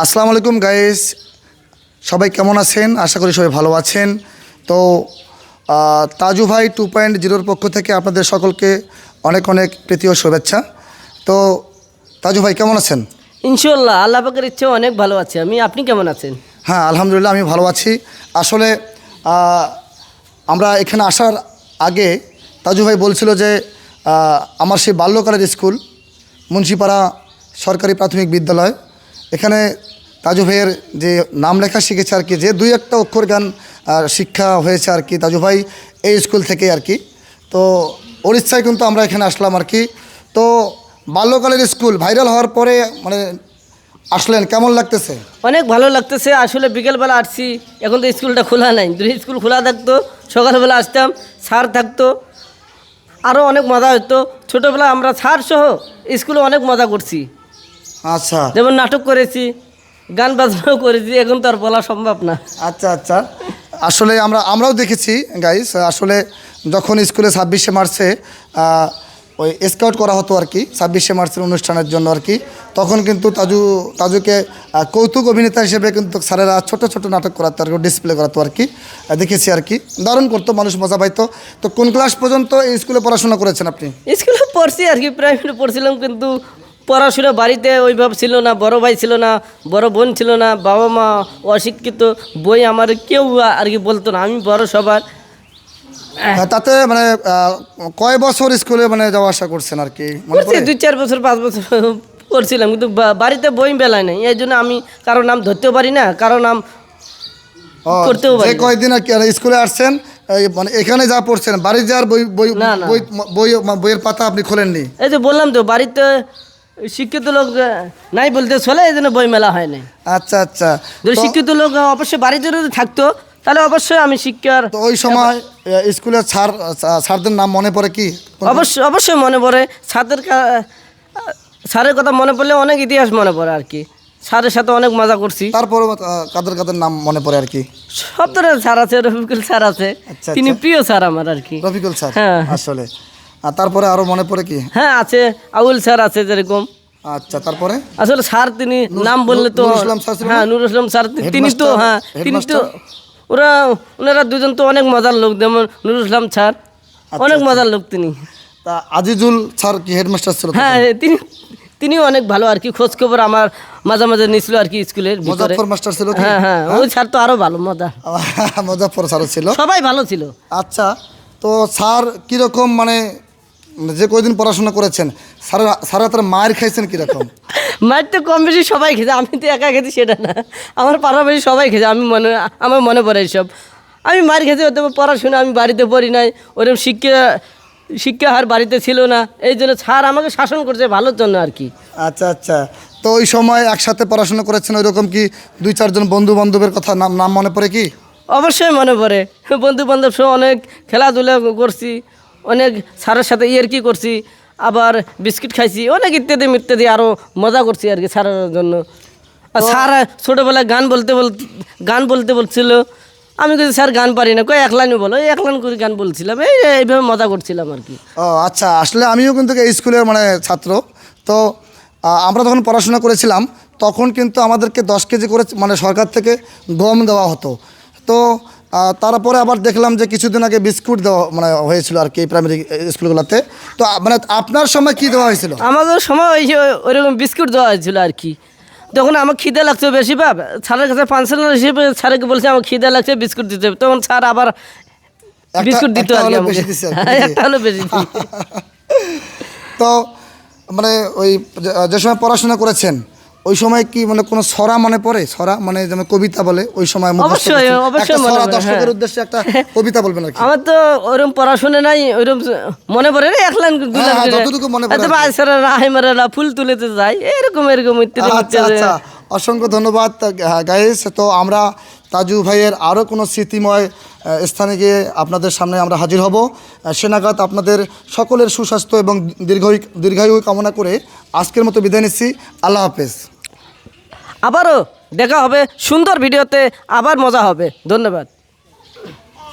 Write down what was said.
আসসালামু আলাইকুম গাইস, সবাই কেমন আছেন? আশা করি সবাই ভালো আছেন। তো তাজু ভাই 2.0 পক্ষ থেকে আপনাদের সকলকে অনেক অনেক প্রীতি ও শুভেচ্ছা। তো তাজু ভাই কেমন আছেন? ইনশাল্লাহ আল্লাহ পাকের ইচ্ছে অনেক ভালো আছে আমি। আপনি কেমন আছেন? হ্যাঁ, আলহামদুলিল্লাহ আমি ভালো আছি। আসলে আমরা এখানে আসার আগে তাজু ভাই বলছিল যে আমার সেই বাল্যকালের স্কুল মুন্সিপাড়া সরকারি প্রাথমিক বিদ্যালয়, এখানে তাজু ভাইয়ের যে নাম লেখা শিখেছে আর কি, যে দুই একটা অক্ষর গান শিক্ষা হয়েছে আর কি তাজু ভাই এই স্কুল থেকে আর কি। তো ওর ইচ্ছায় কিন্তু আমরা এখানে আসলাম আর কি। তো বাল্যকালের স্কুল ভাইরাল হওয়ার পরে মানে আসলেন, কেমন লাগতেছে? অনেক ভালো লাগতেছে। আসলে বিকেলবেলা আসছি, এখন তো স্কুলটা খোলা নাই। যদি স্কুল খোলা থাকতো সকালবেলা আসতাম, স্যার থাকতো, আরও অনেক মজা হতো। ছোটোবেলা আমরা স্যার সহ স্কুলে অনেক মজা করছি। আচ্ছা যেমন নাটক করেছি, গান বাজনাও করেছি, এখন তো আর বলা সম্ভব না। আচ্ছা আচ্ছা আসলে আমরাও দেখেছি গাইস। আসলে যখন স্কুলে 26শে মার্চে ওই স্কাউট করা হতো আর কি, 26শে মার্চের অনুষ্ঠানের জন্য আর কি, তখন কিন্তু তাজুকে কৌতুক অভিনেতা হিসেবে কিন্তু স্যারেরা ছোট ছোট নাটক করাতো আর কি, ডিসপ্লে করাতো আর কি, দেখেছি আর কি। দারুণ করতো, মানুষ মজা পাইতো। তো কোন ক্লাস পর্যন্ত এই স্কুলে পড়াশোনা করেছেন আপনি? স্কুলে পড়ছি আর কি, প্রাইমারি পড়ছিলাম, কিন্তু পড়াশোনা বাড়িতে ওইভাবে ছিল না। বড় ভাই ছিল না, বড় বোন ছিল না, বাবা মা অশিক্ষিত, বই আমার কেউ আর কি বলতো না, আমি বড় সবার। তাতে মানে কয় বছর স্কুলে মানে যাওয়া আসা করছেন আর কি? মনে করছি পড়ে? 2-4 বছর 5 বছর পড়ছিলাম, কিন্তু বাড়িতে বই বেলায় নাই, এই জন্য আমি কারো নাম ধরতেও পারি না, কারো নাম করতেও পারি যে না। কয়দিন আর কি স্কুলে আসছেন, মানে এখানে যা পড়ছেন, বাড়ি যাওয়ার বই বই না, না। বই বই বইয়ের পাতা আপনি খোলেননি? এই যে বললাম তো, বাড়িতে শিক্ষিত লোক নাই বলতে চলে, এই জন্য বই মেলা হয় নাই। আচ্ছা আচ্ছা। যদি শিক্ষিত লোক অবশ্যই বাড়িতে যদি থাকতো, তাহলে অবশ্যই আমি শিক্ষার। তো ওই সময় স্কুলের স্যারদের নাম মনে পড়ে কি? অবশ্যই মনে পড়ে। স্যারের কথা মনে পড়লে অনেক ইতিহাস মনে পড়ে আর কি। স্যারের সাথে অনেক মজা করছি। তারপরে কাদের কাদের নাম মনে পড়ে আর কি? সব ধরনের স্যার আছে, রফিকুল স্যার আছে, আচ্ছা, তিনি আচ্ছা। প্রিয় স্যার আমার আর কি। রফিকুল স্যার, হ্যাঁ। আসলে। আর তারপরে আরো মনে পড়ে কি? হ্যাঁ আছে, আউল স্যার আছে যেরকম। আচ্ছা, তারপরে আসলে স্যার তিনি নাম বললে তো, নুরুল ইসলাম স্যার ছিল না? হ্যাঁ নুরুল ইসলাম স্যার, তিনি তো, হেডমাস্টার, হ্যাঁ তিনি তো, ওনারা দুজন তো অনেক মজার লোক। যেমন নুরুল ইসলাম স্যার অনেক মজার লোক তিনি। তা আজিজুল স্যার কি হেডমাস্টার ছিল? হ্যাঁ তিনিও অনেক ভালো আর কি, খোঁজ খবর আমার মাঝে মাঝে নিছিল আর কি স্কুলের ভিতরে। মুজাফফর মাস্টার ছিল কি? হ্যাঁ হ্যাঁ, ওই স্যার তো আরো ভালো, মজা। মুজাফফর স্যার ছিল, সবাই ভালো ছিল। আচ্ছা। তো স্যার কীরকম মানে যে কয়দিন পড়াশোনা করেছেন, স্যার তার মায়ের খাইছেন কীরকম? মায়ের তো কম বেশি সবাই খেয়েছে, আমি তো একা খেয়েছি সেটা না, আমার পাড়াপাড়ি সবাই খেয়েছে। আমার মনে পড়ে এইসব। আমি মায়ের খেয়েছি, হতে পড়াশোনা আমি বাড়িতে পড়ি নাই, ওরকম শিক্ষা আর বাড়িতে ছিল না, এই জন্য স্যার আমাকে শাসন করছে ভালোর জন্য আর কি। আচ্ছা আচ্ছা। তো ওই সময় একসাথে পড়াশোনা করেছেন, ওই রকম কি 2-4 জন বন্ধু বান্ধবের কথা নাম মনে পড়ে কি? অবশ্যই মনে পড়ে। বন্ধু বান্ধব সহ অনেক খেলাধুলা করছি, অনেক স্যারের সাথে কি করছি, আবার বিস্কিট খাইছি, অনেক ইত্যাদি ইত্যাদি, আরও মজা করছি আর কি স্যারের জন্য। আর স্যার ছোটোবেলায় গান বলতে বলছিল, আমি কিন্তু স্যার গান পারি না, কই 1 লাইনও বলো, 1 লাইন করে গান বলছিলাম, এইভাবে মজা করছিলাম আর কি। ও আচ্ছা, আসলে আমিও কিন্তু এই স্কুলের মানে ছাত্র। তো আমরা যখন পড়াশোনা করেছিলাম তখন কিন্তু আমাদেরকে 10 কেজি করে মানে সরকার থেকে গম দেওয়া হতো। তো তারপরে আবার দেখলাম যে কিছুদিন আগে বিস্কুট দেওয়া মানে হয়েছিল আর কি প্রাইমারি স্কুলগুলোতে। তো মানে আপনার সময় কি দেওয়া হয়েছিল? আমাদের সময় ওইরকম বিস্কুট দেওয়া হয়েছিল আর কি। তখন আমার খিদে লাগছে বেশি, ভাব স্যারের কাছে পাঞ্চেলার হিসেবে স্যারকে বলছে আমার খিদে লাগছে, বিস্কুট দিতে হবে, তখন স্যার আবার বিস্কুট দিত আর কি আমাকে। একটা হলো বেশি। তো মানে ওই যে সময় পড়াশোনা করেছেন ওই সময় কি মানে কোনো ছড়া মনে পড়ে? ছড়া মানে যেমন কবিতা বলে ওই সময় অবশ্যই মনে পড়ে। দর্শকের উদ্দেশ্যে একটা কবিতা বলবেন আর কি। আমার তো ওরকম পড়াশোনা নাই, ওইরকম মনে পড়ে রে 1 লাইন 2 লাইন যতটুকু মনে পড়ে। ফুল তুলেতে যায়, এরকম ইত্যাদি। আচ্ছা আচ্ছা, অসংখ্য ধন্যবাদ গাইস। তো আমরা তাজু ভাইয়ের আরও কোনো স্মৃতিময় স্থানে গিয়ে আপনাদের সামনে আমরা হাজির হব। সে নাগাদ আপনাদের সকলের সুস্বাস্থ্য এবং দীর্ঘায়ু কামনা করে আজকের মতো বিদায় নিচ্ছি। আল্লাহ হাফেজ। আবারও দেখা হবে সুন্দর ভিডিওতে, আবার মজা হবে। ধন্যবাদ।